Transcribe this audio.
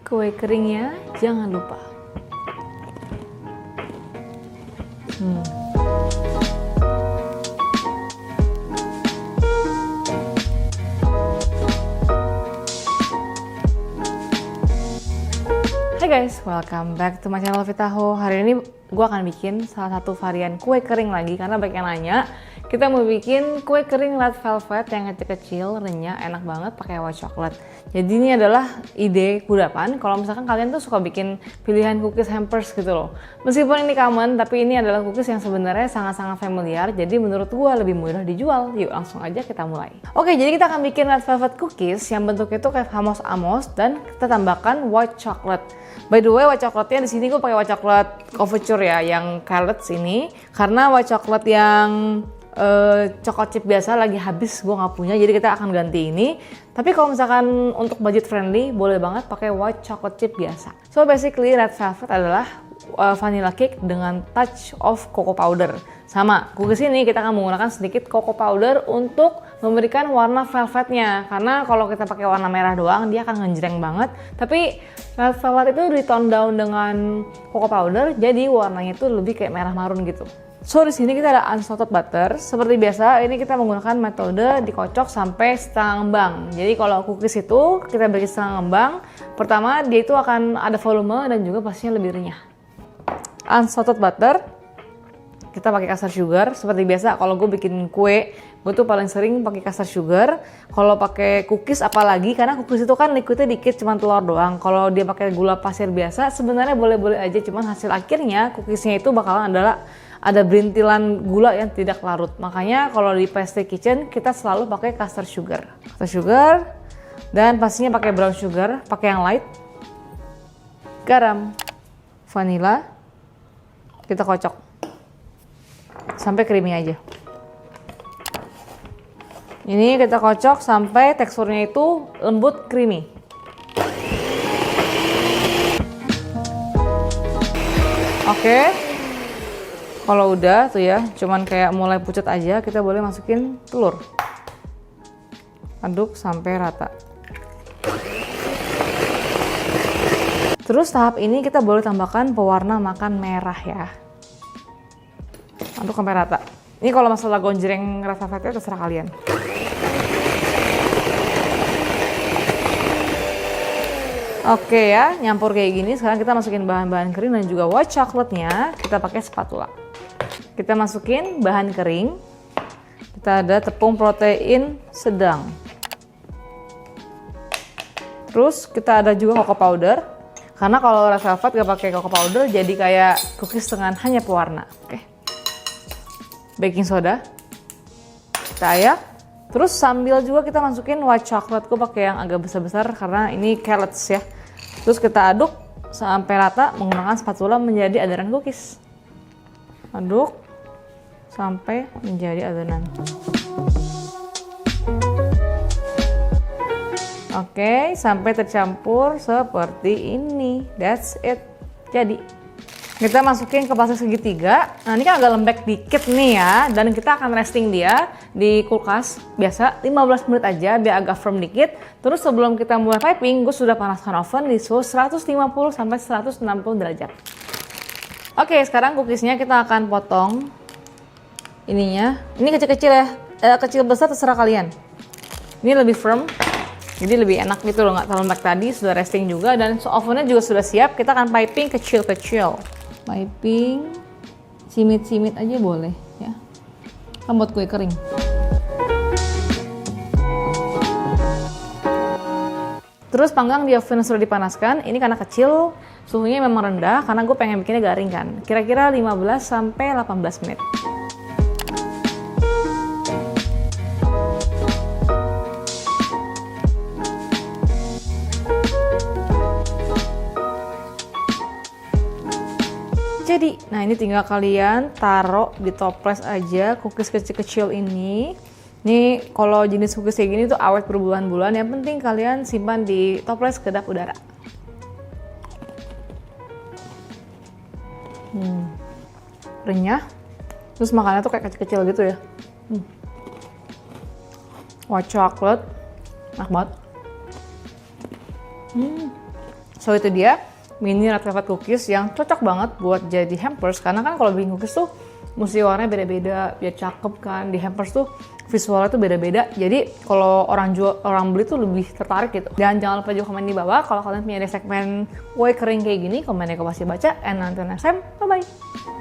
kue keringnya jangan lupa. Hai guys, welcome back to my channel Vitaho. Hari ini gue akan bikin salah satu varian kue kering lagi karena banyak yang nanya. Kita mau bikin kue kering red velvet yang kecil-kecil, renyah, enak banget pakai white chocolate. Jadi ini adalah ide kudapan. Kalau misalkan kalian tuh suka bikin pilihan cookies hampers gitu loh. Meskipun ini common, tapi ini adalah cookies yang sebenarnya sangat-sangat familiar. Jadi menurut gue lebih mudah dijual. Yuk langsung aja kita mulai. Oke, jadi kita akan bikin red velvet cookies yang bentuknya itu kayak amos-amos dan kita tambahkan white chocolate. By the way, white chocolate-nya di sini gue pakai white chocolate couverture ya, yang carrots ini. Karena white chocolate yang coklat chip biasa lagi habis, gue nggak punya, jadi kita akan ganti ini. Tapi kalau misalkan untuk budget friendly, boleh banget pakai white chocolate chip biasa. So basically red velvet adalah vanilla cake dengan touch of cocoa powder. Sama, cookies ini kita akan menggunakan sedikit cocoa powder untuk memberikan warna velvetnya. Karena kalau kita pakai warna merah doang, dia akan ngejreng banget. Tapi red velvet itu di tone down dengan cocoa powder, jadi warnanya itu lebih kayak merah marun gitu. So di sini kita ada unsalted butter. Seperti biasa, ini kita menggunakan metode dikocok sampai setengah ngembang. Jadi kalau cookies itu kita beri setengah ngembang, pertama dia itu akan ada volume dan juga pastinya lebih renyah. Unsalted butter, kita pakai custard sugar. Seperti biasa, kalau gue bikin kue, gue tuh paling sering pakai custard sugar. Kalau pakai cookies apalagi, karena cookies itu kan liquidnya dikit, cuma telur doang. Kalau dia pakai gula pasir biasa, sebenarnya boleh-boleh aja, cuman hasil akhirnya cookiesnya itu bakalan ada berintilan gula yang tidak larut. Makanya kalau di pastry kitchen kita selalu pakai custard sugar. Custard sugar dan pastinya pakai brown sugar, pakai yang light. Garam, vanilla. Kita kocok sampai creamy aja. Ini kita kocok sampai teksturnya itu lembut creamy. Oke. Kalau udah tuh ya, cuman kayak mulai pucat aja, kita boleh masukin telur. Aduk sampai rata. Terus tahap ini kita boleh tambahkan pewarna makan merah ya. Aduk sampai rata. Ini kalau masalah gonjreng red velvetnya terserah kalian. Oke ya, nyampur kayak gini. Sekarang kita masukin bahan-bahan kering dan juga white chocolate-nya. Kita pakai spatula. Kita masukin bahan kering. Kita ada tepung protein sedang. Terus kita ada juga cocoa powder. Karena kalau red velvet gak pakai cocoa powder, jadi kayak cookies dengan hanya pewarna. Oke. Baking soda. Kita ayak. Terus sambil juga kita masukin white chocolate. Gue pakai yang agak besar-besar karena ini carrots ya. Terus kita aduk sampai rata menggunakan spatula menjadi adonan cookies. Aduk sampai menjadi adonan. Oke, sampai tercampur seperti ini. That's it. Jadi kita masukin ke plastik segitiga. Nah ini kan agak lembek dikit nih ya. Dan kita akan resting dia di kulkas biasa 15 menit aja biar agak firm dikit. Terus sebelum kita mulai piping, gue sudah panaskan oven di suhu 150 sampai 160 derajat. Oke, sekarang cookiesnya kita akan potong ininya. Ini kecil-kecil ya. Kecil besar terserah kalian. Ini lebih firm. Jadi lebih enak gitu loh, nggak terlalu lembek tadi. Sudah resting juga dan ovennya juga sudah siap. Kita akan piping kecil-kecil. Piping, simit-simit aja boleh ya. Kan buat kue kering. Terus panggang di oven sudah dipanaskan. Ini karena kecil, suhunya memang rendah karena gue pengen bikinnya garing kan. Kira-kira 15 sampai 18 menit. Jadi, nah ini tinggal kalian taruh di toples aja cookies kecil-kecil ini. Ini kalau jenis cookies kayak gini tuh awet berbulan-bulan. Yang penting kalian simpan di toples kedap udara. Renyah. Terus makannya tuh kayak kecil-kecil gitu ya. White chocolate, enak banget. So itu dia mini red velvet cookies yang cocok banget buat jadi hampers, karena kan kalau bikin cookies tuh mesti warnanya beda-beda biar cakep kan. Di hampers tuh visualnya tuh beda-beda, jadi kalau orang beli tuh lebih tertarik gitu. Dan jangan lupa juga komen di bawah kalau kalian punya segmen kue kering kayak gini, komennya aku pasti baca. And until next time, bye bye.